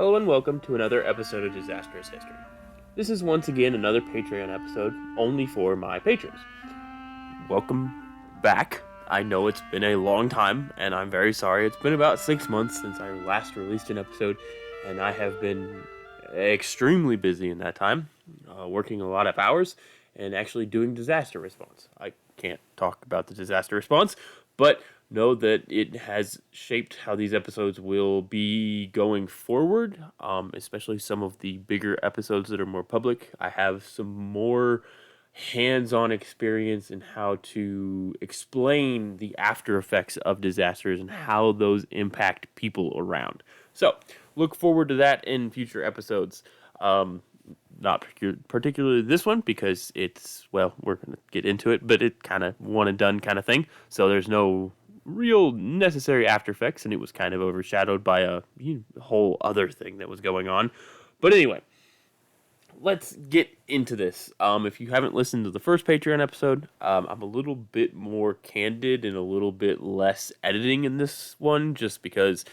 Hello and welcome to another episode of Disastrous History. This is once again another Patreon episode only for my patrons. Welcome back. I know it's been a long time and I'm very sorry. It's been about 6 months since I last released an episode and I have been extremely busy in that time, working a lot of hours and actually doing disaster response. I can't talk about the disaster response, but know that it has shaped how these episodes will be going forward, especially some of the bigger episodes that are more public. I have some more hands-on experience in how to explain the after effects of disasters and how those impact people around. So, look forward to that in future episodes. Not particularly this one because it's, well, we're going to get into it, but it kind of one and done kind of thing. So there's no real necessary after effects, and it was kind of overshadowed by a whole other thing that was going on. But anyway, let's get into this. If you haven't listened to the first Patreon episode, I'm a little bit more candid and a little bit less editing in this one, just because,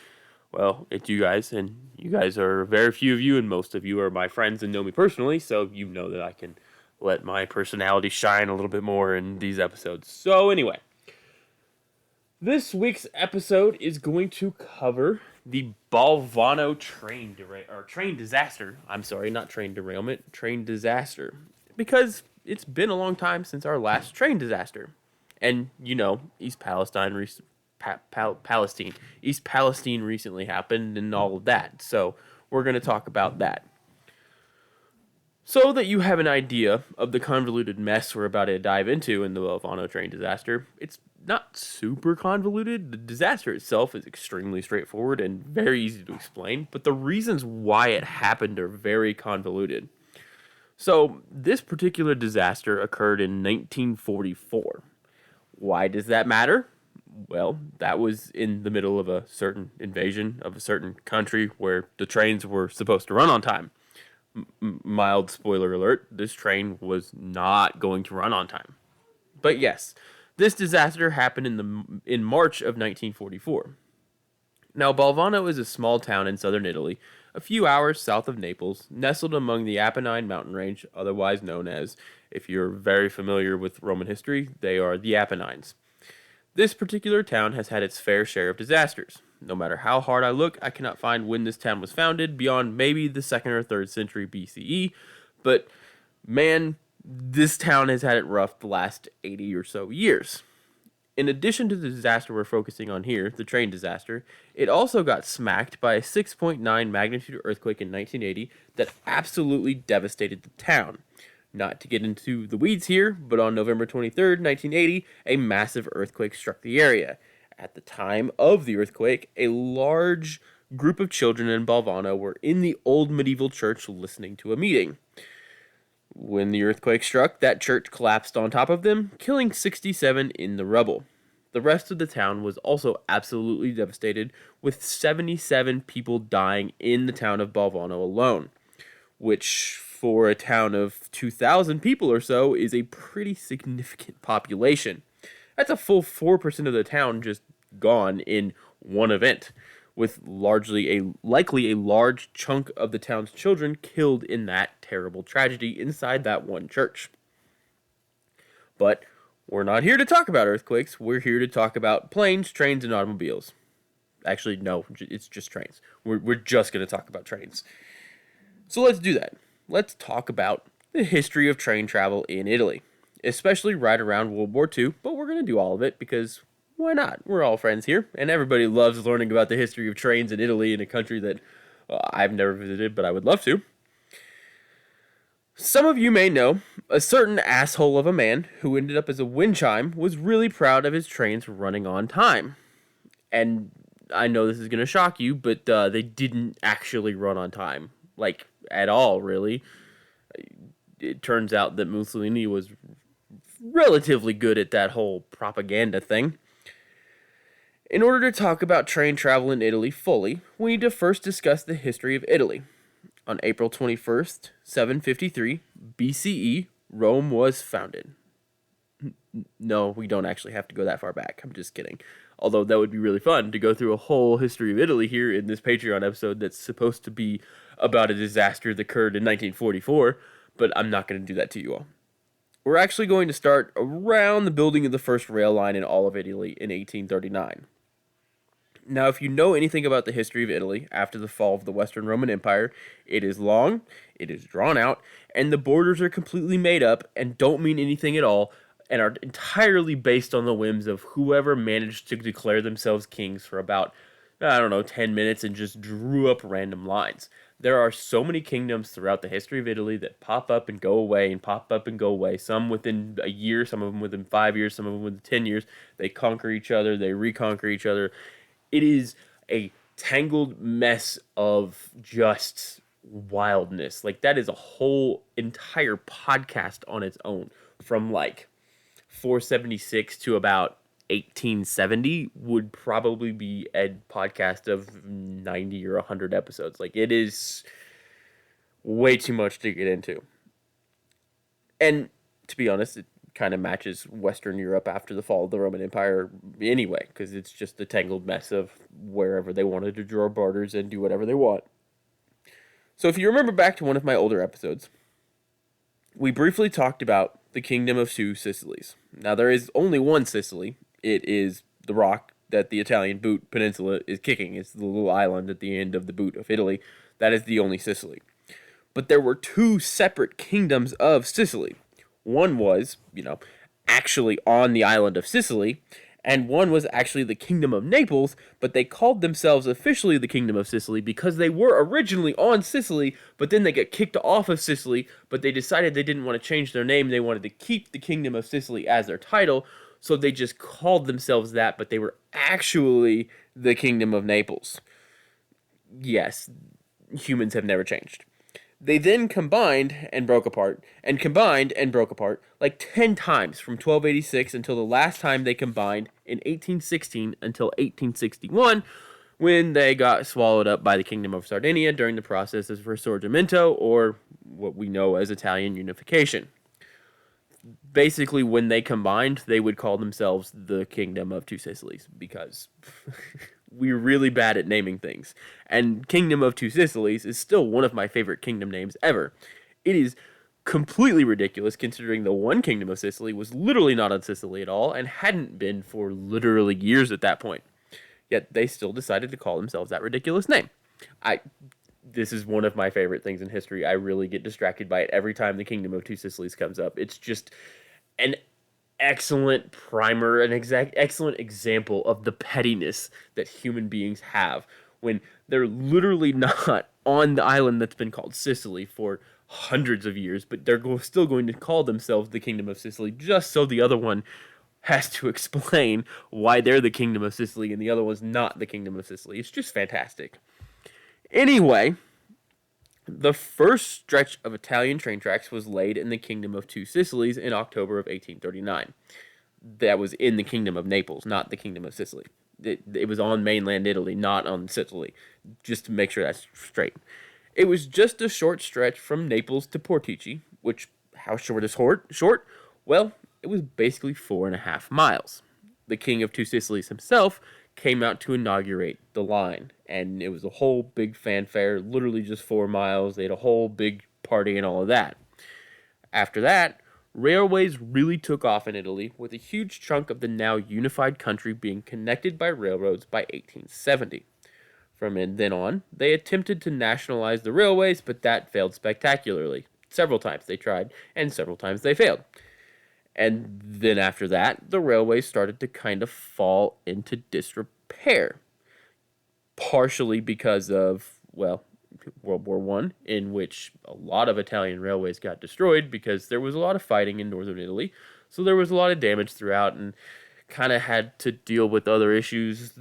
well, it's you guys, and you guys are very few of you, and most of you are my friends and know me personally, so you know that I can let my personality shine a little bit more in these episodes. So anyway, this week's episode is going to cover the Balvano train disaster. I'm sorry, not train derailment, train disaster. Because it's been a long time since our last train disaster. And, you know, East Palestine recently happened and all of that. So we're going to talk about that. So that you have an idea of the convoluted mess we're about to dive into in the Balvano train disaster, it's not super convoluted. The disaster itself is extremely straightforward and very easy to explain, but the reasons why it happened are very convoluted. So, this particular disaster occurred in 1944. Why does that matter? Well, that was in the middle of a certain invasion of a certain country where the trains were supposed to run on time. Mild spoiler alert, this train was not going to run on time. But yes, this disaster happened in March of 1944. Now, Balvano is a small town in southern Italy, a few hours south of Naples, nestled among the Apennine mountain range, otherwise known as, if you're very familiar with Roman history, they are the Apennines. This particular town has had its fair share of disasters. No matter how hard I look, I cannot find when this town was founded beyond maybe the 2nd or 3rd century BCE, but man, this town has had it rough the last 80 or so years. In addition to the disaster we're focusing on here, the train disaster, it also got smacked by a 6.9 magnitude earthquake in 1980 that absolutely devastated the town. Not to get into the weeds here, but on November 23rd, 1980, a massive earthquake struck the area. At the time of the earthquake, a large group of children in Balvano were in the old medieval church listening to a meeting. When the earthquake struck, that church collapsed on top of them, killing 67 in the rubble. The rest of the town was also absolutely devastated, with 77 people dying in the town of Balvano alone, which, for a town of 2,000 people or so, is a pretty significant population. That's a full 4% of the town just gone in one event, with likely a large chunk of the town's children killed in that terrible tragedy inside that one church. But we're not here to talk about earthquakes. We're here to talk about planes, trains, and automobiles. Actually, no, it's just trains. We're just going to talk about trains. So let's do that. Let's talk about the history of train travel in Italy, especially right around World War II, but we're going to do all of it because why not? We're all friends here, and everybody loves learning about the history of trains in Italy, in a country that I've never visited, but I would love to. Some of you may know a certain asshole of a man who ended up as a wind chime was really proud of his trains running on time. And I know this is going to shock you, but they didn't actually run on time. Like, at all, really. It turns out that Mussolini was relatively good at that whole propaganda thing. In order to talk about train travel in Italy fully, we need to first discuss the history of Italy. On April 21st, 753 BCE, Rome was founded. No, we don't actually have to go that far back. I'm just kidding. Although that would be really fun to go through a whole history of Italy here in this Patreon episode that's supposed to be about a disaster that occurred in 1944, but I'm not going to do that to you all. We're actually going to start around the building of the first rail line in all of Italy in 1839. Now, if you know anything about the history of Italy after the fall of the Western Roman Empire, it is long, it is drawn out, and the borders are completely made up and don't mean anything at all, and are entirely based on the whims of whoever managed to declare themselves kings for about, 10 minutes and just drew up random lines. There are so many kingdoms throughout the history of Italy that pop up and go away and pop up and go away. Some within a year, some of them within 5 years, some of them within 10 years. They conquer each other, they reconquer each other. It is a tangled mess of just wildness. Like, that is a whole entire podcast on its own. From like 476 to about 1870 would probably be a podcast of 90 or 100 episodes. Like, it is way too much to get into. And to be honest, it kind of matches Western Europe after the fall of the Roman Empire anyway, because it's just a tangled mess of wherever they wanted to draw borders and do whatever they want. So if you remember back to one of my older episodes, we briefly talked about the Kingdom of Two Sicilies. Now, there is only one Sicily. It is the rock that the Italian boot peninsula is kicking. It's the little island at the end of the boot of Italy. That is the only Sicily. But there were two separate kingdoms of Sicily. One was, actually on the island of Sicily, and one was actually the Kingdom of Naples, but they called themselves officially the Kingdom of Sicily because they were originally on Sicily, but then they got kicked off of Sicily, but they decided they didn't want to change their name. They wanted to keep the Kingdom of Sicily as their title, so they just called themselves that, but they were actually the Kingdom of Naples. Yes, humans have never changed. They then combined and broke apart, and combined and broke apart like 10 times from 1286 until the last time they combined in 1816 until 1861, when they got swallowed up by the Kingdom of Sardinia during the process of Risorgimento, or what we know as Italian unification. Basically, when they combined, they would call themselves the Kingdom of Two Sicilies, because we're really bad at naming things. And Kingdom of Two Sicilies is still one of my favorite kingdom names ever. It is completely ridiculous considering the one Kingdom of Sicily was literally not on Sicily at all and hadn't been for literally years at that point. Yet they still decided to call themselves that ridiculous name. This is one of my favorite things in history. I really get distracted by it every time the Kingdom of Two Sicilies comes up. It's just an excellent primer, an excellent example of the pettiness that human beings have when they're literally not on the island that's been called Sicily for hundreds of years, but they're still going to call themselves the Kingdom of Sicily just so the other one has to explain why they're the Kingdom of Sicily and the other one's not the Kingdom of Sicily. It's just fantastic. Anyway, the first stretch of Italian train tracks was laid in the Kingdom of Two Sicilies in October of 1839. That was in the Kingdom of Naples, not the Kingdom of Sicily. It was on mainland Italy, not on Sicily, just to make sure that's straight. It was just a short stretch from Naples to Portici, which, how short is short? Well, it was basically 4.5 miles. The King of Two Sicilies himself came out to inaugurate the line, and it was a whole big fanfare, literally just 4 miles. They had a whole big party and all of that. After that, railways really took off in Italy, with a huge chunk of the now unified country being connected by railroads by 1870. From then on, they attempted to nationalize the railways, but that failed spectacularly. Several times they tried, and several times they failed. And then after that, the railways started to kind of fall into disrepair. Partially because of, World War I, in which a lot of Italian railways got destroyed because there was a lot of fighting in northern Italy. So there was a lot of damage throughout, and kind of had to deal with other issues,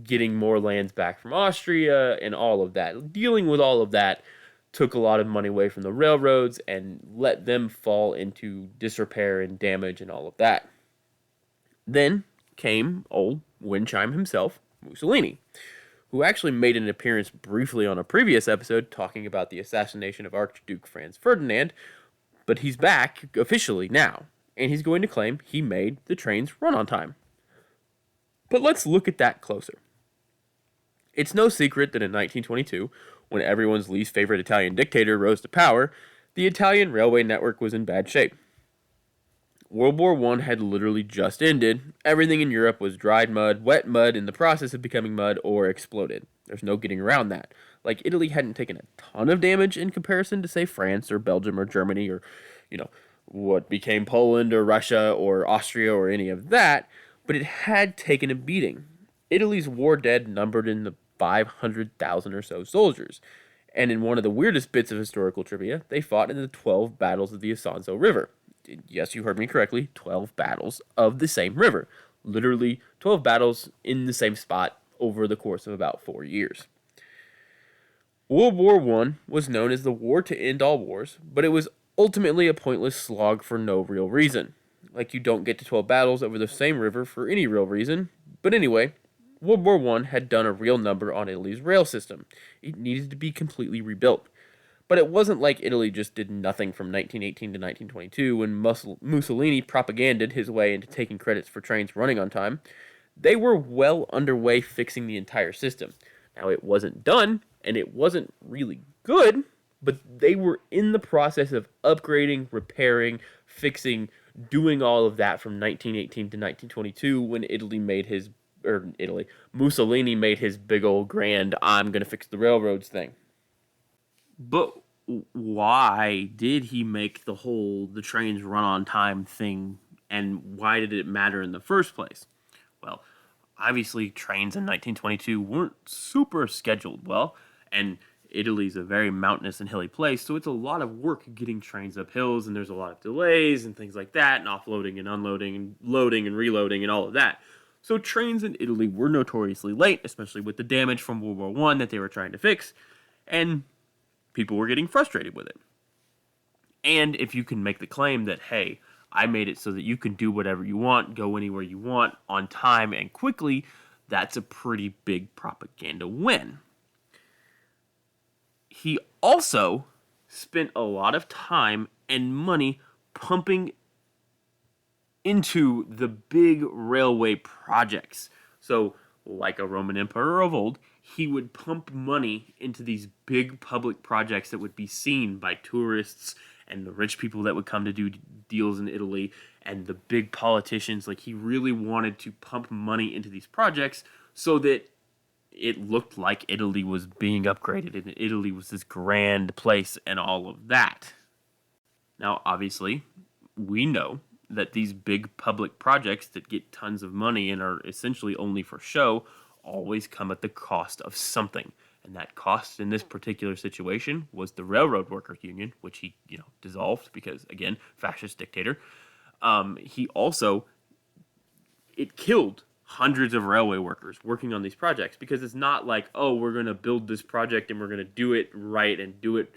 getting more lands back from Austria and all of that. Dealing with all of that took a lot of money away from the railroads and let them fall into disrepair and damage and all of that. Then came old wind chime himself, Mussolini, who actually made an appearance briefly on a previous episode talking about the assassination of Archduke Franz Ferdinand, but he's back officially now, and he's going to claim he made the trains run on time. But let's look at that closer. It's no secret that in 1922, when everyone's least favorite Italian dictator rose to power, the Italian railway network was in bad shape. World War I had literally just ended. Everything in Europe was dried mud, wet mud in the process of becoming mud, or exploded. There's no getting around that. Like, Italy hadn't taken a ton of damage in comparison to, say, France or Belgium or Germany or, what became Poland or Russia or Austria or any of that, but it had taken a beating. Italy's war dead numbered in the 500,000 or so soldiers. And in one of the weirdest bits of historical trivia, they fought in the 12 battles of the Isonzo River. Yes, you heard me correctly, 12 battles of the same river. Literally 12 battles in the same spot over the course of about 4 years. World War I was known as the war to end all wars, but it was ultimately a pointless slog for no real reason. Like, you don't get to 12 battles over the same river for any real reason. But anyway, World War I had done a real number on Italy's rail system. It needed to be completely rebuilt. But it wasn't like Italy just did nothing from 1918 to 1922 when Mussolini propaganded his way into taking credits for trains running on time. They were well underway fixing the entire system. Now, it wasn't done, and it wasn't really good, but they were in the process of upgrading, repairing, fixing, doing all of that from 1918 to 1922 when Mussolini made his big old grand, I'm going to fix the railroads thing. But why did he make the trains run on time thing, and why did it matter in the first place? Well, obviously trains in 1922 weren't super scheduled well, and Italy's a very mountainous and hilly place, so it's a lot of work getting trains up hills, and there's a lot of delays and things like that, and offloading and unloading and loading and reloading and all of that. So trains in Italy were notoriously late, especially with the damage from World War I that they were trying to fix, and people were getting frustrated with it. And if you can make the claim that, hey, I made it so that you can do whatever you want, go anywhere you want, on time and quickly, that's a pretty big propaganda win. He also spent a lot of time and money pumping into the big railway projects. So, like a Roman emperor of old, he would pump money into these big public projects that would be seen by tourists and the rich people that would come to do deals in Italy and the big politicians. Like, he really wanted to pump money into these projects so that it looked like Italy was being upgraded and Italy was this grand place and all of that. Now, obviously, we know that these big public projects that get tons of money and are essentially only for show always come at the cost of something. And that cost in this particular situation was the Railroad Workers Union, which he, dissolved because, again, fascist dictator. It killed hundreds of railway workers working on these projects, because it's not like, oh, we're going to build this project and we're going to do it right and do it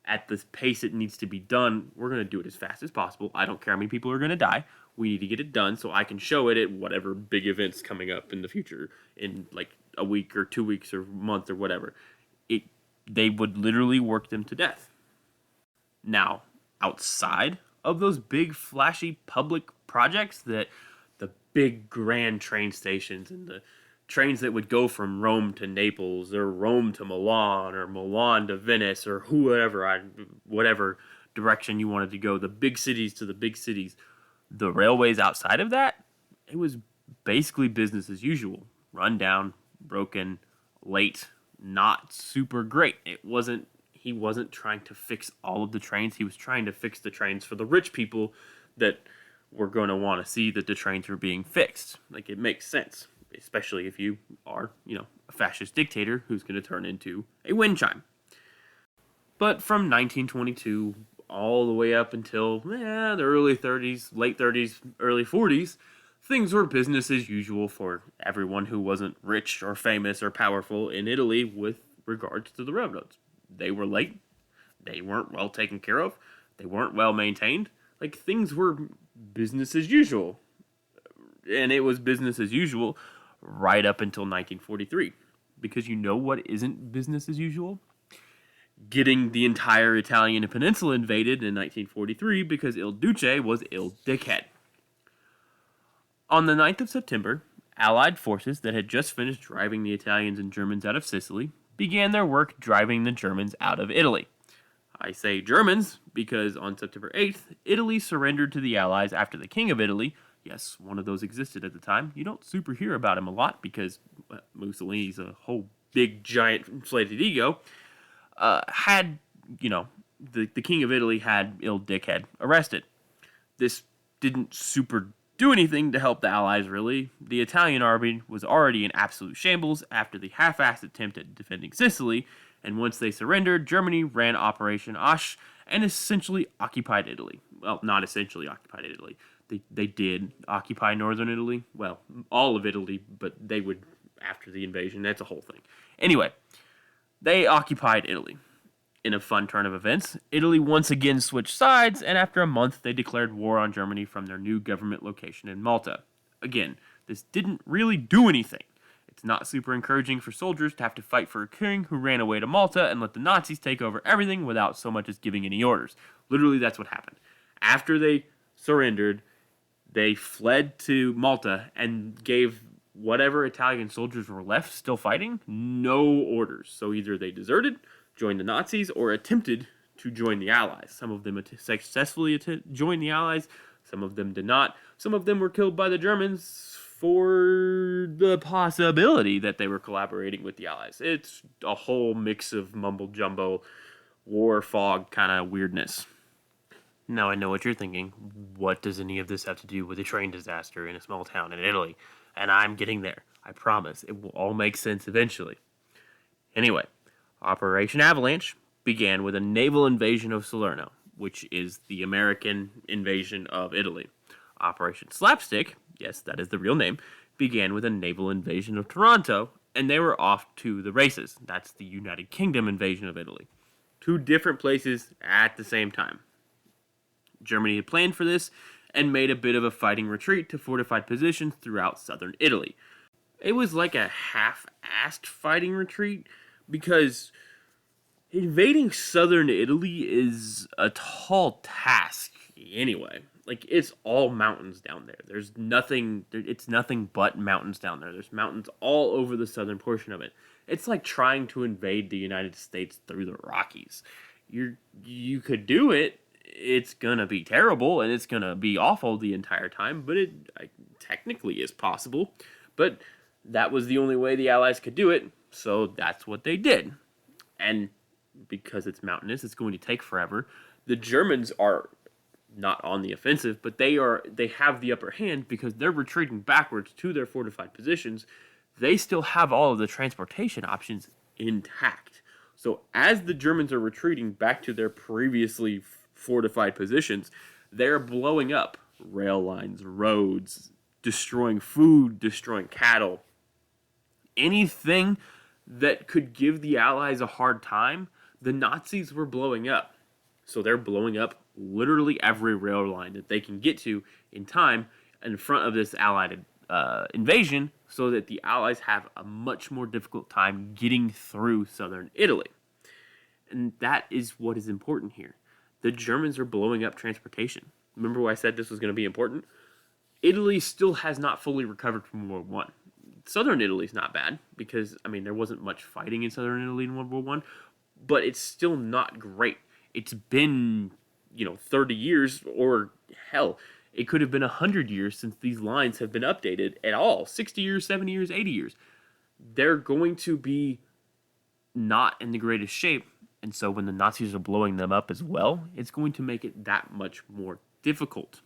at the pace it needs to be done. We're going to do it as fast as possible. I don't care how many people are going to die. We need to get it done so I can show it at whatever big events coming up in the future in like a week or 2 weeks or a month or whatever. They would literally work them to death. Now, outside of those big flashy public projects, that the big grand train stations and the trains that would go from Rome to Naples or Rome to Milan or Milan to Venice or whatever direction you wanted to go, the big cities to the big cities, the railways outside of that, it was basically business as usual. Run down, broken, late, not super great. He wasn't trying to fix all of the trains. He was trying to fix the trains for the rich people that were going to want to see that the trains were being fixed. Like, it makes sense, especially if you are, a fascist dictator who's going to turn into a wind chime. But from 1922 all the way up until the early 30s, late 30s, early 40s, things were business as usual for everyone who wasn't rich or famous or powerful in Italy with regards to the railroads. They were late. They weren't well taken care of. They weren't well maintained. Like, things were business as usual. And it was business as usual right up until 1943. Because you know what isn't business as usual? Getting the entire Italian peninsula invaded in 1943 because Il Duce was Il Dickhead. On the 9th of September, Allied forces that had just finished driving the Italians and Germans out of Sicily began their work driving the Germans out of Italy. I say Germans because on September 8th, Italy surrendered to the Allies after the King of Italy, yes, one of those existed at the time. You don't super hear about him a lot because Mussolini's a whole big, giant, inflated ego, had, the King of Italy had Il Dickhead arrested. This didn't super do anything to help the Allies, really. The Italian army was already in absolute shambles after the half-assed attempt at defending Sicily, and once they surrendered, Germany ran Operation Osh and essentially occupied Italy. Well, not essentially occupied Italy. They did occupy northern Italy. Well, all of Italy, but they would, after the invasion, that's a whole thing. Anyway, they occupied Italy. In a fun turn of events, Italy once again switched sides, and after a month, they declared war on Germany from their new government location in Malta. Again, this didn't really do anything. It's not super encouraging for soldiers to have to fight for a king who ran away to Malta and let the Nazis take over everything without so much as giving any orders. Literally, that's what happened. After they surrendered, they fled to Malta and gave whatever Italian soldiers were left still fighting no orders. So either they deserted, joined the Nazis, or attempted to join the Allies. Some of them successfully joined the Allies. Some of them did not. Some of them were killed by the Germans for the possibility that they were collaborating with the Allies. It's a whole mix of mumble-jumbo, war fog kind of weirdness. Now I know what you're thinking. What does any of this have to do with a train disaster in a small town in Italy? And I'm getting there. I promise. It will all make sense eventually. Anyway, Operation Avalanche began with a naval invasion of Salerno, which is the American invasion of Italy. Operation Slapstick, yes, that is the real name, began with a naval invasion of Toronto, and they were off to the races. That's the United Kingdom invasion of Italy. Two different places at the same time. Germany had planned for this and made a bit of a fighting retreat to fortified positions throughout southern Italy. It was like a half-assed fighting retreat because invading southern Italy is a tall task anyway. Like, it's all mountains down there. It's nothing but mountains down there. There's mountains all over the southern portion of it. It's like trying to invade the United States through the Rockies. You could do it. It's gonna be terrible and it's gonna be awful the entire time, but it technically is possible. But that was the only way the Allies could do it, so that's what they did. And because it's mountainous, it's going to take forever. The Germans are not on the offensive, but they have the upper hand because they're retreating backwards to their fortified positions. They still have all of the transportation options intact. So as the Germans are retreating back to their previously fortified positions, they're blowing up rail lines, roads, destroying food, destroying cattle. Anything that could give the Allies a hard time, the Nazis were blowing up. So they're blowing up literally every rail line that they can get to in time in front of this Allied invasion, so that the Allies have a much more difficult time getting through southern Italy. And that is what is important here. The Germans are blowing up transportation. Remember why I said this was going to be important? Italy still has not fully recovered from World War I. Southern Italy's not bad because, there wasn't much fighting in southern Italy in World War I, but it's still not great. It's been, 30 years, or hell, it could have been 100 years since these lines have been updated at all. 60 years, 70 years, 80 years. They're going to be not in the greatest shape. And so when the Nazis are blowing them up as well, it's going to make it that much more difficult.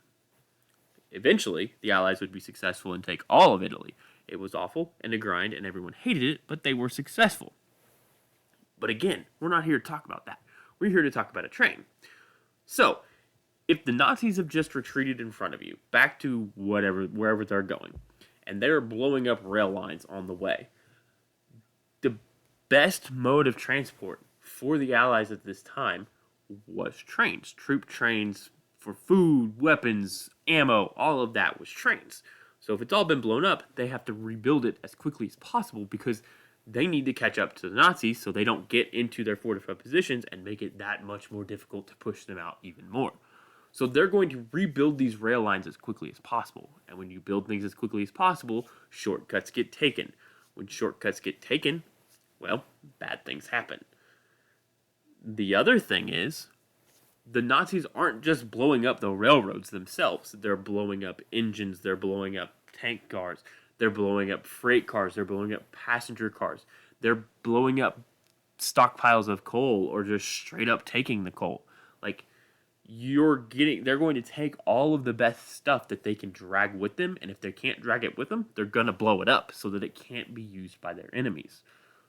Eventually, the Allies would be successful and take all of Italy. It was awful and a grind, and everyone hated it, but they were successful. But again, we're not here to talk about that. We're here to talk about a train. So, if the Nazis have just retreated in front of you, back to wherever they're going, and they're blowing up rail lines on the way, the best mode of transport for the Allies at this time was trains. Troop trains for food, weapons, ammo, all of that was trains. So if it's all been blown up, they have to rebuild it as quickly as possible because they need to catch up to the Nazis so they don't get into their fortified positions and make it that much more difficult to push them out even more. So they're going to rebuild these rail lines as quickly as possible. And when you build things as quickly as possible, shortcuts get taken. When shortcuts get taken, well, bad things happen. The other thing is, the Nazis aren't just blowing up the railroads themselves. They're blowing up engines, they're blowing up tank cars, they're blowing up freight cars, they're blowing up passenger cars, they're blowing up stockpiles of coal or just straight up taking the coal. Like, they're going to take all of the best stuff that they can drag with them, and if they can't drag it with them, they're going to blow it up so that it can't be used by their enemies.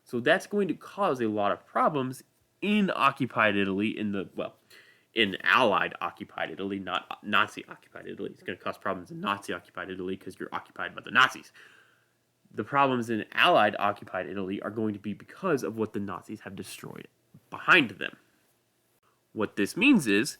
So that's going to cause a lot of problems in occupied Italy, in Allied occupied Italy, not Nazi occupied Italy. It's going to cause problems in Nazi occupied Italy because you're occupied by the Nazis. The problems in Allied occupied Italy are going to be because of what the Nazis have destroyed behind them. What this means is,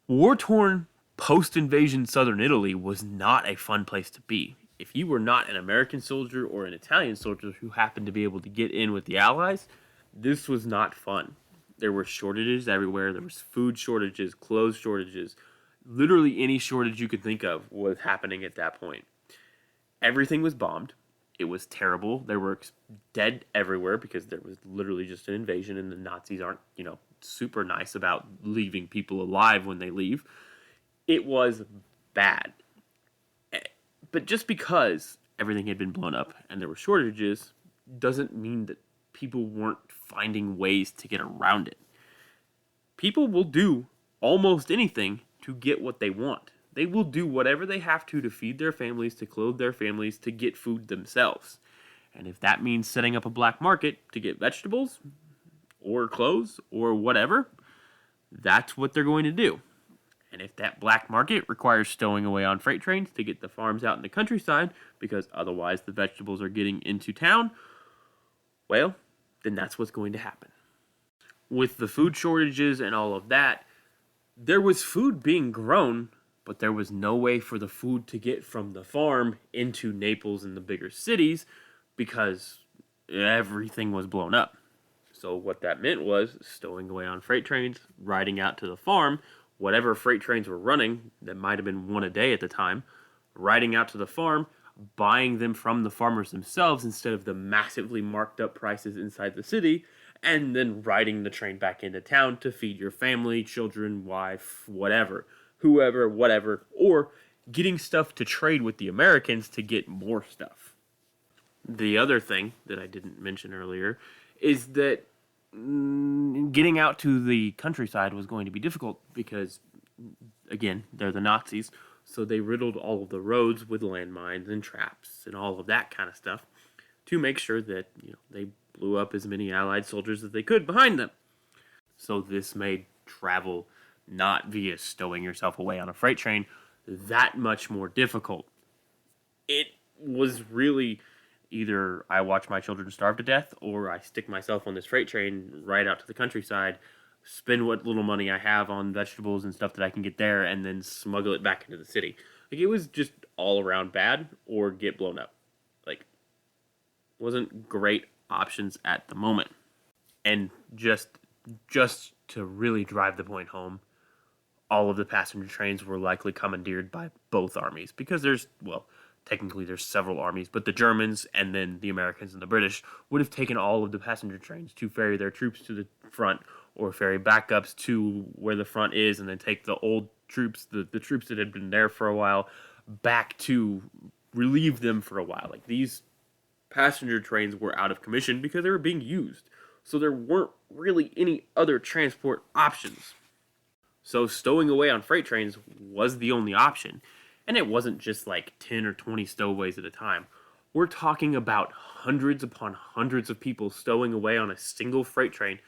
war-torn, post-invasion southern Italy was not a fun place to be. If you were not an American soldier or an Italian soldier who happened to be able to get in with the Allies, this was not fun. There were shortages everywhere. There was food shortages, clothes shortages. Literally any shortage you could think of was happening at that point. Everything was bombed. It was terrible. There were dead everywhere because there was literally just an invasion, and the Nazis aren't, super nice about leaving people alive when they leave. It was bad. But just because everything had been blown up and there were shortages doesn't mean that people weren't finding ways to get around it. People will do almost anything to get what they want. They will do whatever they have to feed their families, to clothe their families, to get food themselves. And if that means setting up a black market to get vegetables or clothes or whatever, that's what they're going to do. And if that black market requires stowing away on freight trains to get the farms out in the countryside, because otherwise the vegetables are getting into town, well, then that's what's going to happen. With the food shortages and all of that, there was food being grown, but there was no way for the food to get from the farm into Naples and the bigger cities because everything was blown up. So what that meant was stowing away on freight trains, riding out to the farm, whatever freight trains were running, that might have been one a day at the time, riding out to the farm, buying them from the farmers themselves instead of the massively marked up prices inside the city, and then riding the train back into town to feed your family, children, wife, whoever, whatever, or getting stuff to trade with the Americans to get more stuff. The other thing that I didn't mention earlier is that getting out to the countryside was going to be difficult because, again, they're the Nazis, so they riddled all of the roads with landmines and traps and all of that kind of stuff to make sure that they blew up as many Allied soldiers as they could behind them. So this made travel not via stowing yourself away on a freight train that much more difficult. It was really either I watch my children starve to death or I stick myself on this freight train right out to the countryside, spend what little money I have on vegetables and stuff that I can get there, and then smuggle it back into the city. Like, it was just all around bad or get blown up. Like, wasn't great options at the moment. And just to really drive the point home, all of the passenger trains were likely commandeered by both armies because technically there's several armies, but the Germans and then the Americans and the British would have taken all of the passenger trains to ferry their troops to the front or ferry backups to where the front is and then take the old troops, the troops that had been there for a while, back to relieve them for a while. Like, these passenger trains were out of commission because they were being used. So there weren't really any other transport options. So stowing away on freight trains was the only option. And it wasn't just like 10 or 20 stowaways at a time. We're talking about hundreds upon hundreds of people stowing away on a single freight train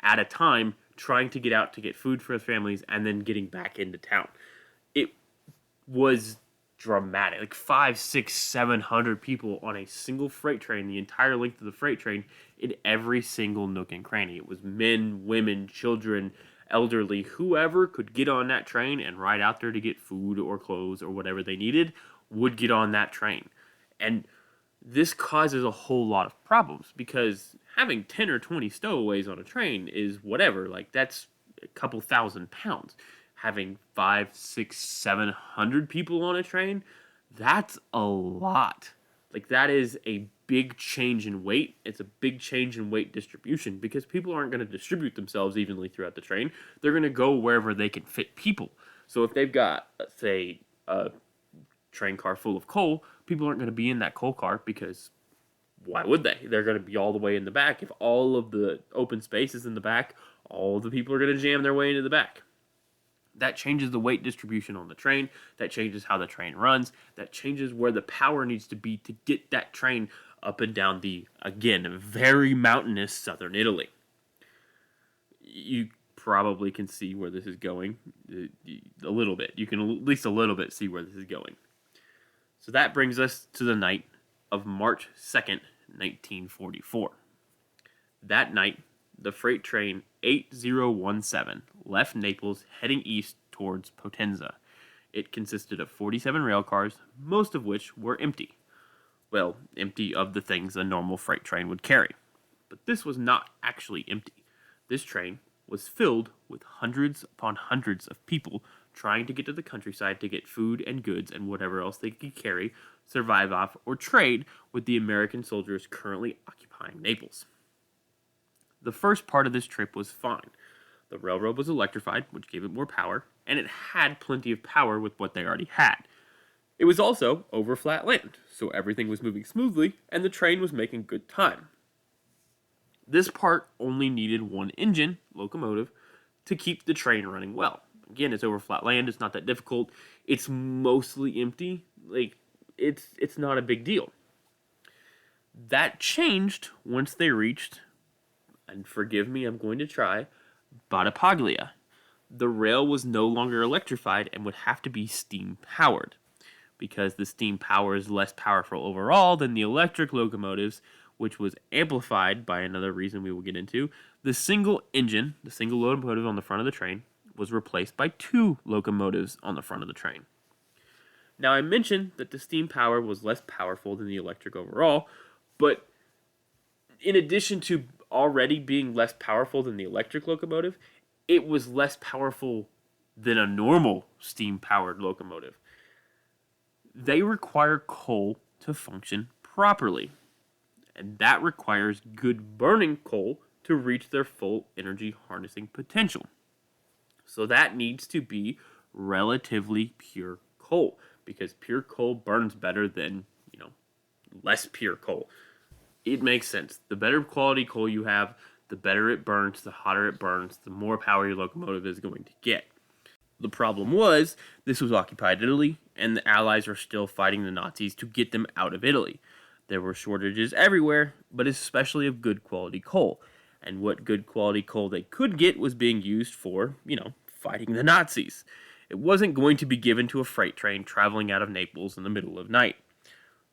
at a time, trying to get out to get food for their families and then getting back into town. It was dramatic. Like 500, 600, 700 people on a single freight train, the entire length of the freight train, in every single nook and cranny. It was men, women, children, elderly, whoever could get on that train and ride out there to get food or clothes or whatever they needed would get on that train. And this causes a whole lot of problems because having 10 or 20 stowaways on a train is whatever. Like, that's a couple thousand pounds. having 5, 6, 700 people on a train, that's a lot. Like, that is a big change in weight. It's a big change in weight distribution because people aren't going to distribute themselves evenly throughout the train. They're going to go wherever they can fit people. So if they've got, let's say, a train car full of coal, people aren't going to be in that coal car because why would they? They're going to be all the way in the back. If all of the open space is in the back, all the people are going to jam their way into the back. That changes the weight distribution on the train. That changes how the train runs. That changes where the power needs to be to get that train up and down the, again, very mountainous southern Italy. You probably can see where this is going a little bit. You can at least a little bit see where this is going. So that brings us to the night of March 2nd, 1944. That night, the freight train 8017 left Naples heading east towards Potenza. It consisted of 47 rail cars, most of which were empty. Well, empty of the things a normal freight train would carry. But this was not actually empty. This train was filled with hundreds upon hundreds of people trying to get to the countryside to get food and goods and whatever else they could carry, survive off, or trade with the American soldiers currently occupying Naples. The first part of this trip was fine. The railroad was electrified, which gave it more power, and it had plenty of power with what they already had. It was also over flat land, so everything was moving smoothly, and the train was making good time. This part only needed one engine, locomotive, to keep the train running well. Again, it's over flat land, it's not that difficult, it's mostly empty, it's not a big deal. That changed once they reached, and forgive me, I'm going to try, Battipaglia. The rail was no longer electrified and would have to be steam powered. Because the steam power is less powerful overall than the electric locomotives, which was amplified by another reason we will get into, the single engine, the single locomotive on the front of the train, was replaced by 2 locomotives on the front of the train. Now, I mentioned that the steam power was less powerful than the electric overall, but in addition to already being less powerful than the electric locomotive, it was less powerful than a normal steam-powered locomotive. They require coal to function properly, and that requires good burning coal to reach their full energy harnessing potential. So that needs to be relatively pure coal, because pure coal burns better than, less pure coal. It makes sense. The better quality coal you have, the better it burns, the hotter it burns, the more power your locomotive is going to get. The problem was, this was occupied Italy, and the Allies were still fighting the Nazis to get them out of Italy. There were shortages everywhere, but especially of good quality coal. And what good quality coal they could get was being used for, fighting the Nazis. It wasn't going to be given to a freight train traveling out of Naples in the middle of night.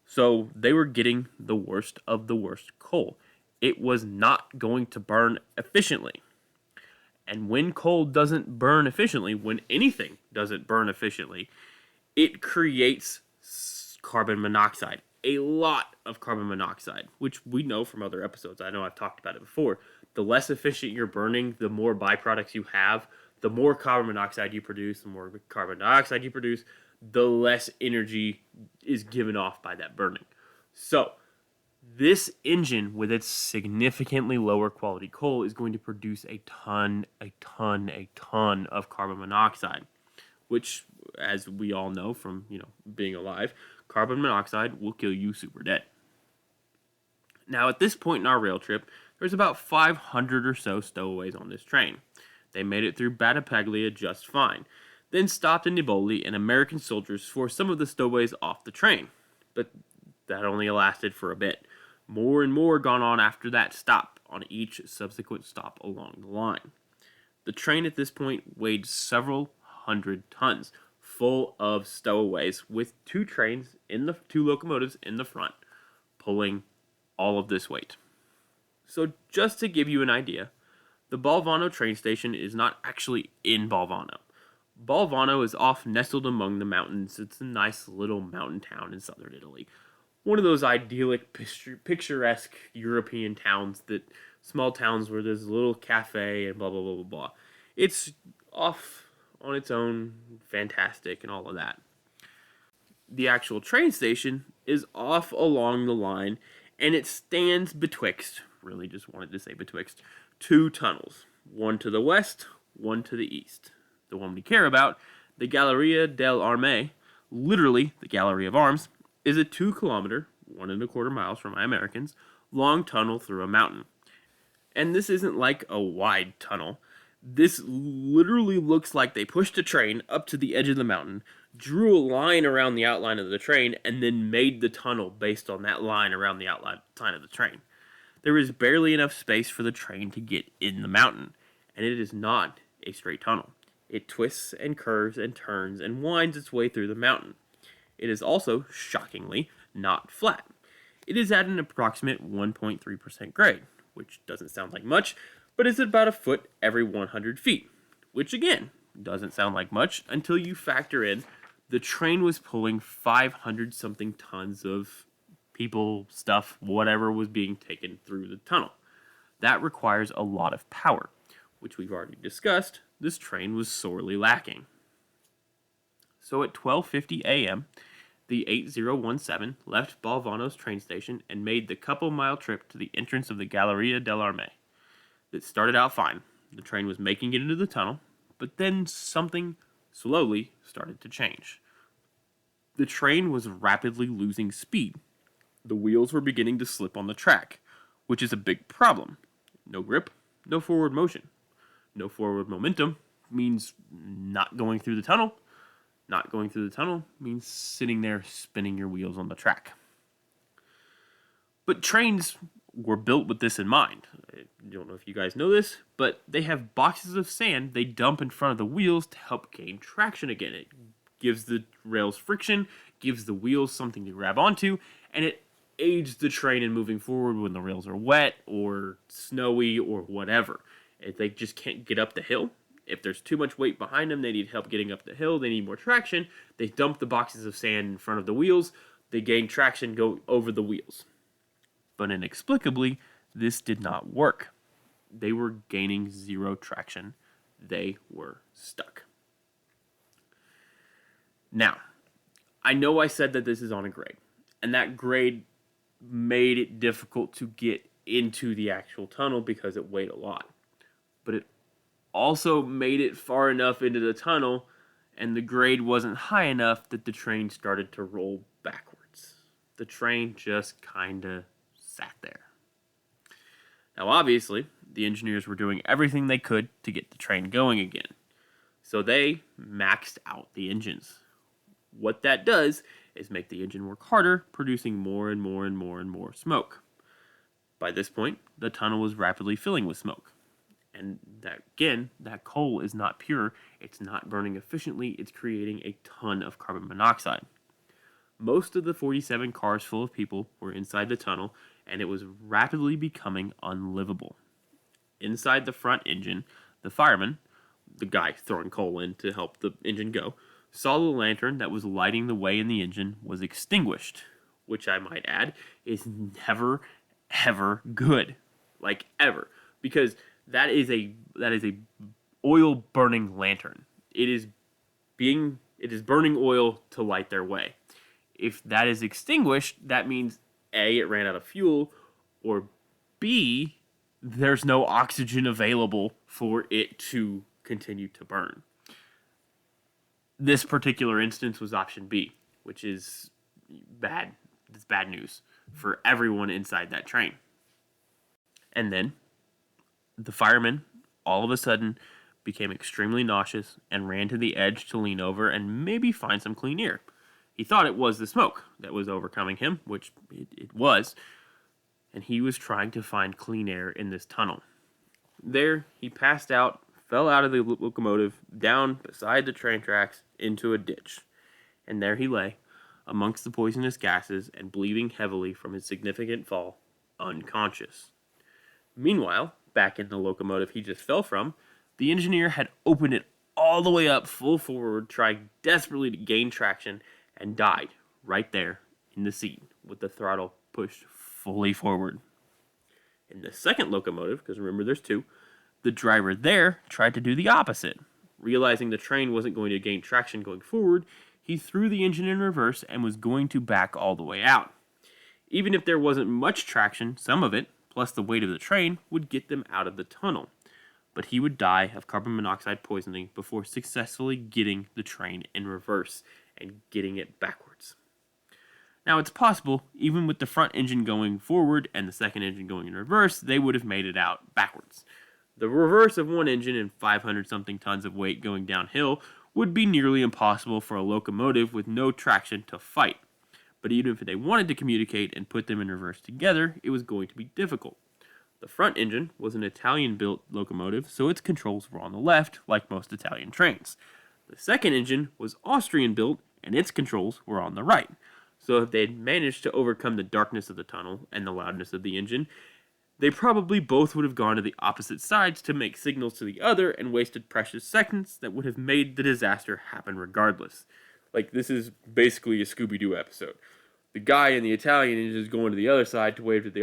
So they were getting the worst of the worst coal. It was not going to burn efficiently. And when coal doesn't burn efficiently, when anything doesn't burn efficiently, it creates carbon monoxide. A lot of carbon monoxide, which we know from other episodes. I know I've talked about it before. The less efficient you're burning, the more byproducts you have, the more carbon monoxide you produce, the more carbon dioxide you produce, the less energy is given off by that burning. So, this engine with its significantly lower quality coal is going to produce a ton of carbon monoxide, which, as we all know from, being alive, carbon monoxide will kill you super dead. Now, at this point in our rail trip, there's about 500 or so stowaways on this train. They made it through Battipaglia just fine, then stopped in Neboli, and American soldiers forced some of the stowaways off the train. But that only lasted for a bit. More and more gone on after that stop on each subsequent stop along the line. The train at this point weighed several hundred tons, full of stowaways, with 2 locomotives in the front, pulling all of this weight. So just to give you an idea, the Balvano train station is not actually in Balvano. Balvano is off nestled among the mountains. It's a nice little mountain town in southern Italy. One of those idyllic, picturesque European towns, small towns where there's a little cafe and blah, blah, blah, blah, blah. It's off on its own, fantastic and all of that. The actual train station is off along the line, and it stands betwixt, really just wanted to say betwixt, two tunnels, one to the west, one to the east. The one we care about, the Galleria dell'Arme, literally the Gallery of Arms, is a 2 kilometer, 1.25 miles for my Americans, long tunnel through a mountain. And this isn't like a wide tunnel. This literally looks like they pushed a train up to the edge of the mountain, drew a line around the outline of the train, and then made the tunnel based on that line around the outline of the train. There is barely enough space for the train to get in the mountain, and it is not a straight tunnel. It twists and curves and turns and winds its way through the mountain. It is also, shockingly, not flat. It is at an approximate 1.3% grade, which doesn't sound like much, but is about a foot every 100 feet, which again, doesn't sound like much until you factor in the train was pulling 500 something tons of people, stuff, whatever was being taken through the tunnel. That requires a lot of power, which we've already discussed. This train was sorely lacking. So at 12:50 a.m., the 8017 left Balvano's train station and made the couple-mile trip to the entrance of the Galleria dell'Arme. It started out fine. The train was making it into the tunnel, but then something slowly started to change. The train was rapidly losing speed. The wheels were beginning to slip on the track, which is a big problem. No grip, no forward motion. No forward momentum means not going through the tunnel. Not going through the tunnel means sitting there spinning your wheels on the track. But trains were built with this in mind. I don't know if you guys know this, but they have boxes of sand they dump in front of the wheels to help gain traction again. It gives the rails friction, gives the wheels something to grab onto, and it aids the train in moving forward when the rails are wet or snowy or whatever. If they just can't get up the hill, if there's too much weight behind them, they need help getting up the hill, they need more traction, they dump the boxes of sand in front of the wheels, they gain traction, go over the wheels. But inexplicably, this did not work. They were gaining zero traction. They were stuck. Now, I know I said that this is on a grade, and that grade made it difficult to get into the actual tunnel because it weighed a lot. But it also made it far enough into the tunnel, and the grade wasn't high enough that the train started to roll backwards. The train just kind of sat there. Now, obviously, the engineers were doing everything they could to get the train going again. So they maxed out the engines. What that does is make the engine work harder, producing more and more and more and more smoke. By this point, the tunnel was rapidly filling with smoke. And that coal is not pure, it's not burning efficiently, it's creating a ton of carbon monoxide. Most of the 47 cars full of people were inside the tunnel, and it was rapidly becoming unlivable. Inside the front engine, the fireman, the guy throwing coal in to help the engine go, saw the lantern that was lighting the way in the engine was extinguished, which I might add is never, ever good. Like, ever. Because that is a oil burning lantern. It is burning oil to light their way. If that is extinguished, that means A, it ran out of fuel, or B, there's no oxygen available for it to continue to burn. This particular instance was option B, which is bad. It's bad news for everyone inside that train. And then the fireman, all of a sudden, became extremely nauseous and ran to the edge to lean over and maybe find some clean air. He thought it was the smoke that was overcoming him, which it was, and he was trying to find clean air in this tunnel. There, he passed out, fell out of the locomotive, down beside the train tracks, into a ditch. And there he lay, amongst the poisonous gases and bleeding heavily from his significant fall, unconscious. Meanwhile, back in the locomotive he just fell from, the engineer had opened it all the way up full forward, trying desperately to gain traction, and died right there in the seat with the throttle pushed fully forward. In the second locomotive, because remember there's two, the driver there tried to do the opposite. Realizing the train wasn't going to gain traction going forward, he threw the engine in reverse and was going to back all the way out. Even if there wasn't much traction, some of it, plus the weight of the train, would get them out of the tunnel. But he would die of carbon monoxide poisoning before successfully getting the train in reverse and getting it backwards. Now, it's possible, even with the front engine going forward and the second engine going in reverse, they would have made it out backwards. The reverse of one engine and 500-something tons of weight going downhill would be nearly impossible for a locomotive with no traction to fight. But even if they wanted to communicate and put them in reverse together, it was going to be difficult. The front engine was an Italian-built locomotive, so its controls were on the left, like most Italian trains. The second engine was Austrian-built, and its controls were on the right. So if they had managed to overcome the darkness of the tunnel and the loudness of the engine, they probably both would have gone to the opposite sides to make signals to the other and wasted precious seconds that would have made the disaster happen regardless. Like, this is basically a Scooby-Doo episode. The guy in the Italian engine is going to the other side to wave to the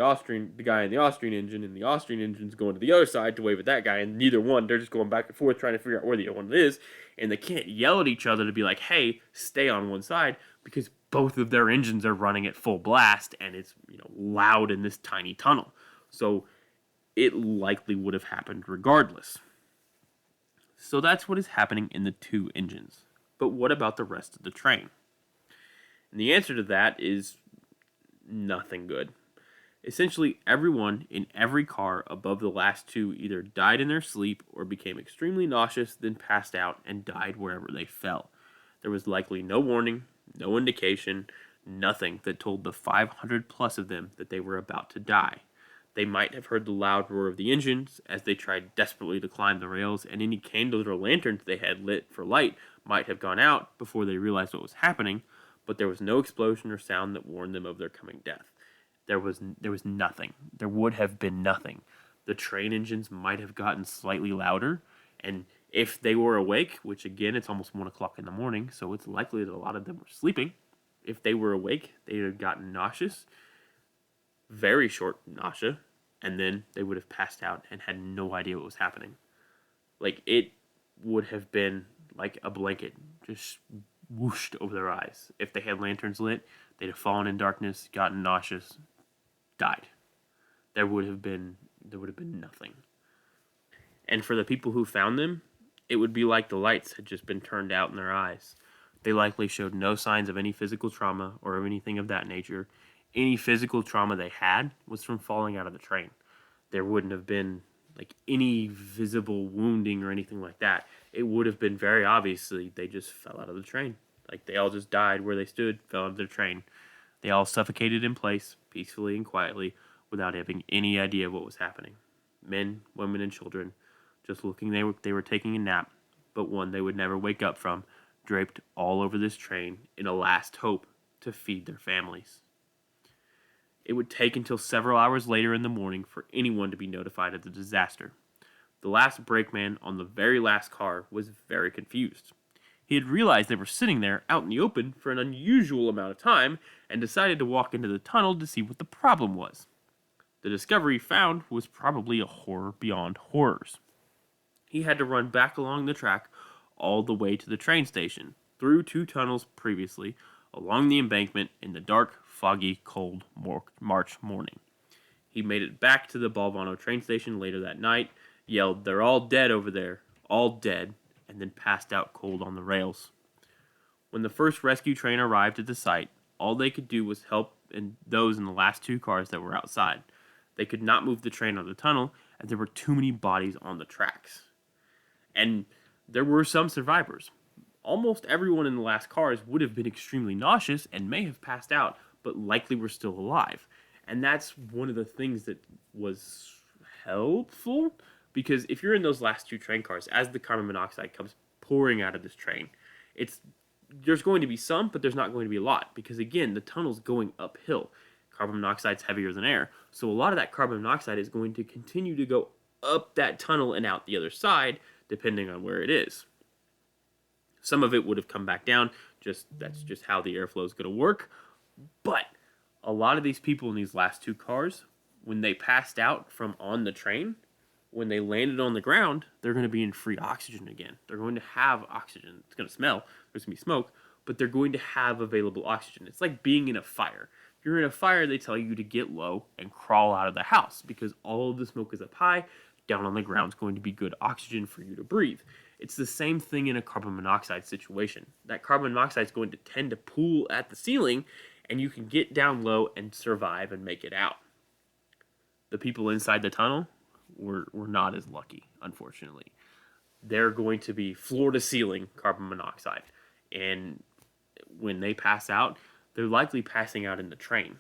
guy in the Austrian engine, and the Austrian engine is going to the other side to wave at that guy, and neither one, they're just going back and forth trying to figure out where the other one is, and they can't yell at each other to be like, hey, stay on one side, because both of their engines are running at full blast, and it's loud in this tiny tunnel. So it likely would have happened regardless. So that's what is happening in the two engines. But what about the rest of the train? And the answer to that is nothing good. Essentially, everyone in every car above the last two either died in their sleep or became extremely nauseous, then passed out and died wherever they fell. There was likely no warning, no indication, nothing that told the 500 plus of them that they were about to die. They might have heard the loud roar of the engines as they tried desperately to climb the rails, and any candles or lanterns they had lit for light might have gone out before they realized what was happening, but there was no explosion or sound that warned them of their coming death. There was nothing. There would have been nothing. The train engines might have gotten slightly louder, and if they were awake, which again, it's almost 1 o'clock in the morning, so it's likely that a lot of them were sleeping. If they were awake, they would have gotten nauseous, very short nausea, and then they would have passed out and had no idea what was happening. Like, it would have been like a blanket, just whooshed over their eyes. If they had lanterns lit, they'd have fallen in darkness, gotten nauseous, died. There would have been nothing. And for the people who found them, it would be like the lights had just been turned out in their eyes. They likely showed no signs of any physical trauma or anything of that nature. Any physical trauma they had was from falling out of the train. There wouldn't have been like any visible wounding or anything like that. It would have been very obviously they just fell out of the train. Like, they all just died where they stood, fell out of their train. They all suffocated in place, peacefully and quietly, without having any idea of what was happening. Men, women, and children, just looking they were taking a nap, but one they would never wake up from, draped all over this train in a last hope to feed their families. It would take until several hours later in the morning for anyone to be notified of the disaster. The last brakeman on the very last car was very confused. He had realized they were sitting there out in the open for an unusual amount of time and decided to walk into the tunnel to see what the problem was. The discovery found was probably a horror beyond horrors. He had to run back along the track all the way to the train station, through 2 tunnels previously, along the embankment in the dark, foggy, cold March morning. He made it back to the Balvano train station later that night, yelled, "They're all dead over there, all dead," and then passed out cold on the rails. When the first rescue train arrived at the site, all they could do was help those in the last 2 cars that were outside. They could not move the train out of the tunnel as there were too many bodies on the tracks. And there were some survivors. Almost everyone in the last cars would have been extremely nauseous and may have passed out, but likely were still alive. And that's one of the things that was helpful, because if you're in those last 2 train cars, as the carbon monoxide comes pouring out of this train, there's going to be some, but there's not going to be a lot, because again, the tunnel's going uphill. Carbon monoxide's heavier than air, so a lot of that carbon monoxide is going to continue to go up that tunnel and out the other side, depending on where it is. Some of it would have come back down, that's just how the airflow is going to work. But a lot of these people in these last 2 cars, when they passed out from on the train, When they landed on the ground, they're going to be in free oxygen again. They're going to have oxygen. It's going to smell. There's going to be smoke, but they're going to have available oxygen. It's like being in a fire. If you're in a fire, they tell you to get low and crawl out of the house because all of the smoke is up high. Down on the ground is going to be good oxygen for you to breathe. It's the same thing in a carbon monoxide situation. That carbon monoxide is going to tend to pool at the ceiling, and you can get down low and survive and make it out. The people inside the tunnel were not as lucky, unfortunately. They're going to be floor to ceiling carbon monoxide. And when they pass out, they're likely passing out in the train,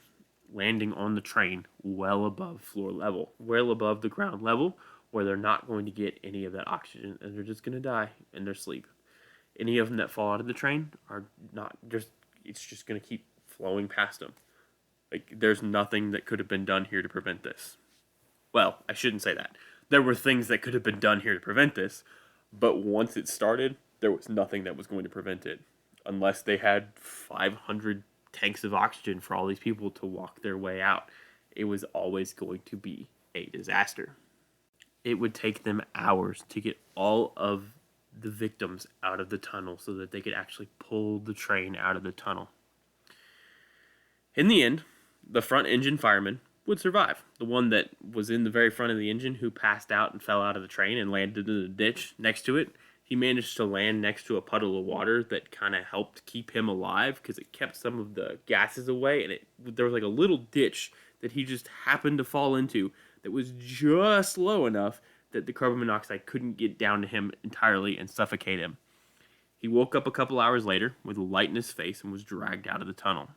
landing on the train well above floor level, well above the ground level, where they're not going to get any of that oxygen, and they're just going to die in their sleep. Any of them that fall out of the train are not just, it's just going to keep flowing past them. Like, there's nothing that could have been done here to prevent this. Well, I shouldn't say that. There were things that could have been done here to prevent this, but once it started, there was nothing that was going to prevent it. Unless they had 500 tanks of oxygen for all these people to walk their way out. It was always going to be a disaster. It would take them hours to get all of the victims out of the tunnel so that they could actually pull the train out of the tunnel. In the end, the front engine fireman would survive. The one that was in the very front of the engine who passed out and fell out of the train and landed in the ditch next to it, he managed to land next to a puddle of water that kind of helped keep him alive because it kept some of the gases away, and there was like a little ditch that he just happened to fall into that was just low enough that the carbon monoxide couldn't get down to him entirely and suffocate him. He woke up a couple hours later with a light in his face and was dragged out of the tunnel.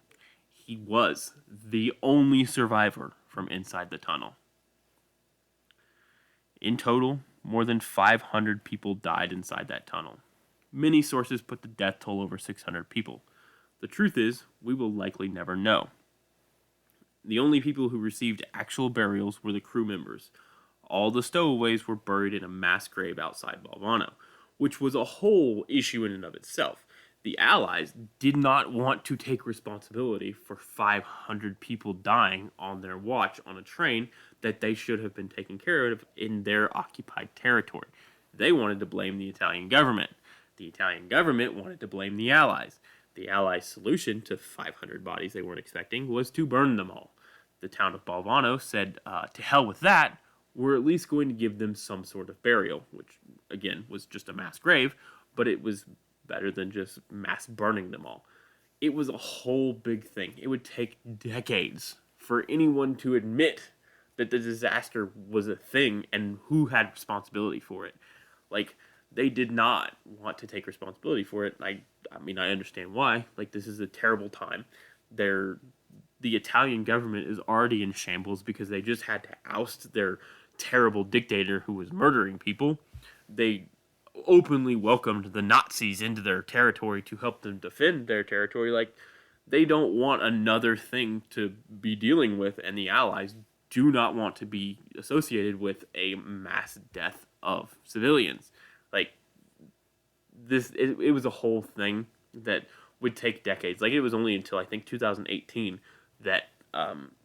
He was the only survivor from inside the tunnel. In total, more than 500 people died inside that tunnel. Many sources put the death toll over 600 people. The truth is, we will likely never know. The only people who received actual burials were the crew members. All the stowaways were buried in a mass grave outside Balvano, which was a whole issue in and of itself. The Allies did not want to take responsibility for 500 people dying on their watch on a train that they should have been taking care of in their occupied territory. They wanted to blame the Italian government. The Italian government wanted to blame the Allies. The Allies' solution to 500 bodies they weren't expecting was to burn them all. The town of Balvano said, to hell with that, we're at least going to give them some sort of burial, which, again, was just a mass grave, but it was better than just mass burning them all. It was a whole big thing. It would take decades for anyone to admit that the disaster was a thing and who had responsibility for it. Like, they did not want to take responsibility for it. I mean, I understand why. Like, this is a terrible time. The Italian government is already in shambles because they just had to oust their terrible dictator who was murdering people. They openly welcomed the Nazis into their territory to help them defend their territory. Like, they don't want another thing to be dealing with, and the Allies do not want to be associated with a mass death of civilians. Like, it was a whole thing that would take decades. Like, it was only until I think 2018 that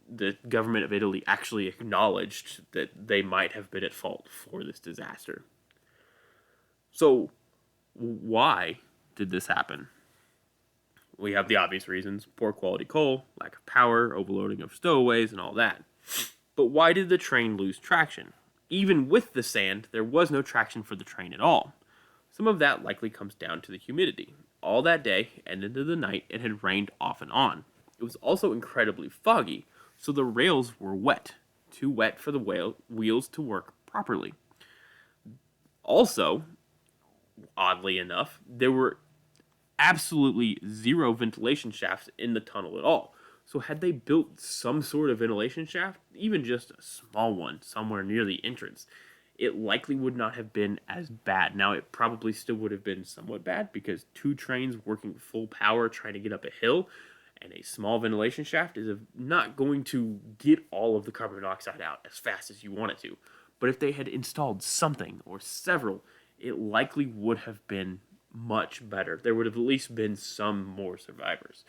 the government of Italy actually acknowledged that they might have been at fault for this disaster. So, why did this happen? We have the obvious reasons: poor quality coal, lack of power, overloading of stowaways, and all that. But why did the train lose traction? Even with the sand, there was no traction for the train at all. Some of that likely comes down to the humidity. All that day and into the night, it had rained off and on. It was also incredibly foggy, so the rails were wet, too wet for the wheels to work properly. Also, oddly enough, there were absolutely zero ventilation shafts in the tunnel at all. So had they built some sort of ventilation shaft, even just a small one somewhere near the entrance, it likely would not have been as bad. Now, it probably still would have been somewhat bad because two trains working full power trying to get up a hill and a small ventilation shaft is not going to get all of the carbon monoxide out as fast as you want it to. But if they had installed something or several, it likely would have been much better. There would have at least been some more survivors.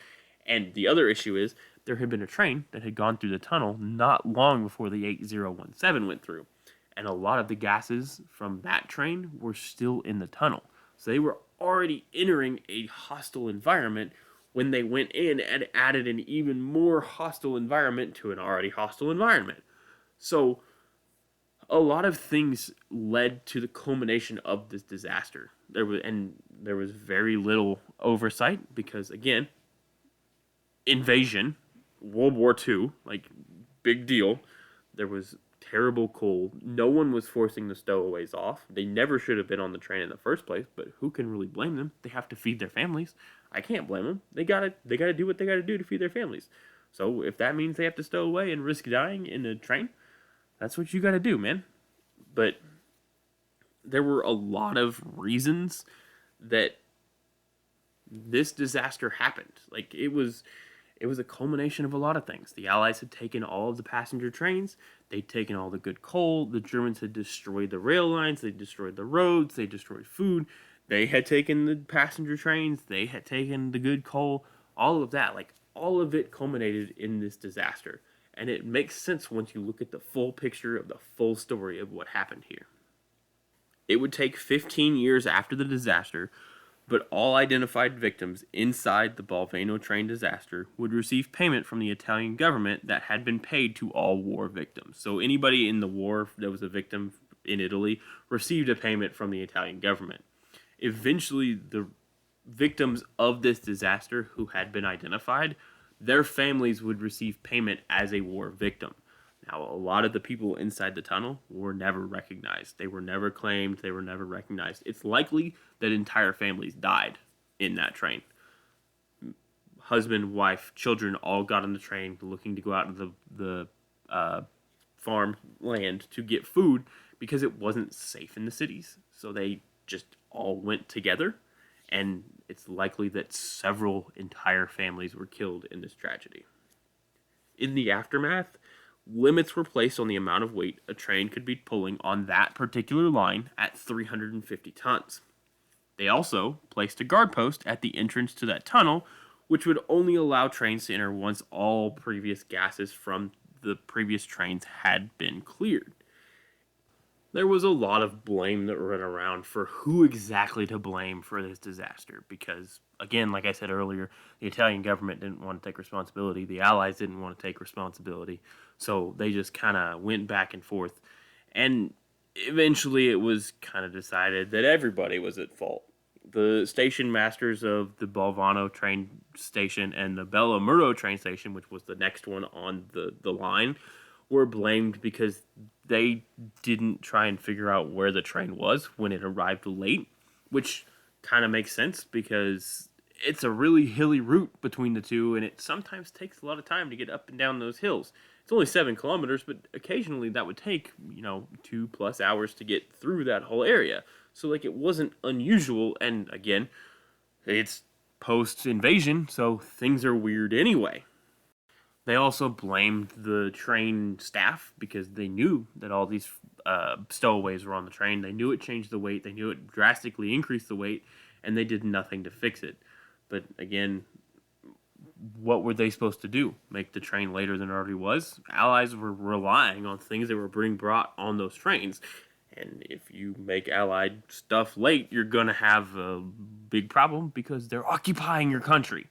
And the other issue is there had been a train that had gone through the tunnel not long before the 8017 went through. and a lot of the gases from that train were still in the tunnel. So they were already entering a hostile environment when they went in and added an even more hostile environment to an already hostile environment. So a lot of things led to the culmination of this disaster. There was very little oversight because, again, invasion, World War II, like, big deal. There was terrible cold. No one was forcing the stowaways off. They never should have been on the train in the first place, but who can really blame them? They have to feed their families. I can't blame them. They gotta do what they gotta do to feed their families. So if that means they have to stow away and risk dying in a train, that's what you gotta do, man. But there were a lot of reasons that this disaster happened. Like, it was a culmination of a lot of things. The Allies had taken all of the passenger trains. They'd taken all the good coal. The Germans had destroyed the rail lines. They destroyed the roads. They destroyed food. They had taken the passenger trains. They had taken the good coal. All of that, like, all of it culminated in this disaster. And it makes sense once you look at the full picture of the full story of what happened here. It would take 15 years after the disaster, but all identified victims inside the Balvano train disaster would receive payment from the Italian government that had been paid to all war victims. So anybody in the war that was a victim in Italy received a payment from the Italian government. Eventually, the victims of this disaster who had been identified, their families would receive payment as a war victim. Now, a lot of the people inside the tunnel were never recognized. They were never claimed. They were never recognized. It's likely that entire families died in that train. Husband, wife, children all got on the train looking to go out into the farm land to get food because it wasn't safe in the cities. So they just all went together, and it's likely that several entire families were killed in this tragedy. In the aftermath, limits were placed on the amount of weight a train could be pulling on that particular line at 350 tons. They also placed a guard post at the entrance to that tunnel, which would only allow trains to enter once all previous gases from the previous trains had been cleared. There was a lot of blame that went around for who exactly to blame for this disaster because, again, like I said earlier, the Italian government didn't want to take responsibility. The Allies didn't want to take responsibility. So they just kind of went back and forth. And eventually it was kind of decided that everybody was at fault. The station masters of the Balvano train station and the Bellamuro train station, which was the next one on the line, were blamed because they didn't try and figure out where the train was when it arrived late, which kind of makes sense because it's a really hilly route between the two, and it sometimes takes a lot of time to get up and down those hills. It's only 7 kilometers, but occasionally that would take, 2+ hours to get through that whole area. So, like, it wasn't unusual, and again, it's post-invasion, so things are weird anyway. They also blamed the train staff because they knew that all these stowaways were on the train. They knew it changed the weight. They knew it drastically increased the weight, and they did nothing to fix it. But again, what were they supposed to do? Make the train later than it already was? Allies were relying on things that were being brought on those trains. And if you make Allied stuff late, you're going to have a big problem because they're occupying your country.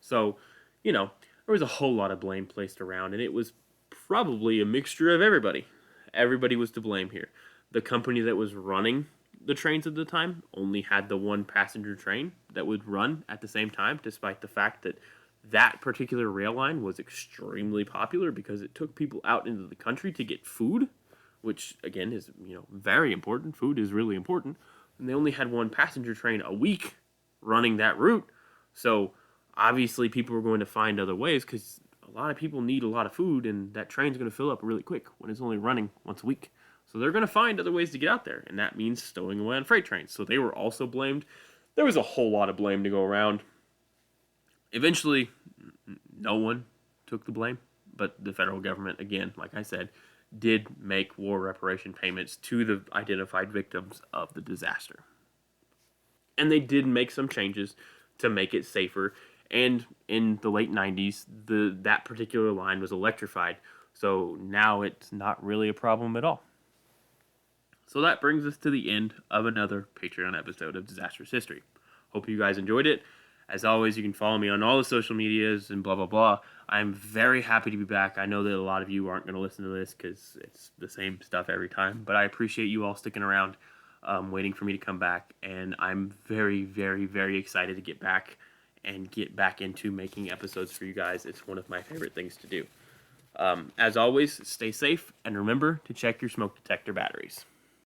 So, there was a whole lot of blame placed around, and it was probably a mixture of everybody. Everybody was to blame here. The company that was running the trains at the time only had the one passenger train that would run at the same time, despite the fact that that particular rail line was extremely popular because it took people out into the country to get food, which, again, is, very important. Food is really important. And they only had one passenger train a week running that route. So obviously people were going to find other ways because a lot of people need a lot of food, and that train's going to fill up really quick when it's only running once a week. So they're going to find other ways to get out there, and that means stowing away on freight trains. So they were also blamed. There was a whole lot of blame to go around. Eventually, no one took the blame, but the federal government, again, like I said, did make war reparation payments to the identified victims of the disaster. And they did make some changes to make it safer. And in the late 90s, that particular line was electrified. So now it's not really a problem at all. So that brings us to the end of another Patreon episode of Disastrous History. Hope you guys enjoyed it. As always, you can follow me on all the social medias and blah, blah, blah. I'm very happy to be back. I know that a lot of you aren't going to listen to this because it's the same stuff every time, but I appreciate you all sticking around, waiting for me to come back, and I'm very, very, very excited to get back and get back into making episodes for you guys. It's one of my favorite things to do. As always, stay safe, and remember to check your smoke detector batteries.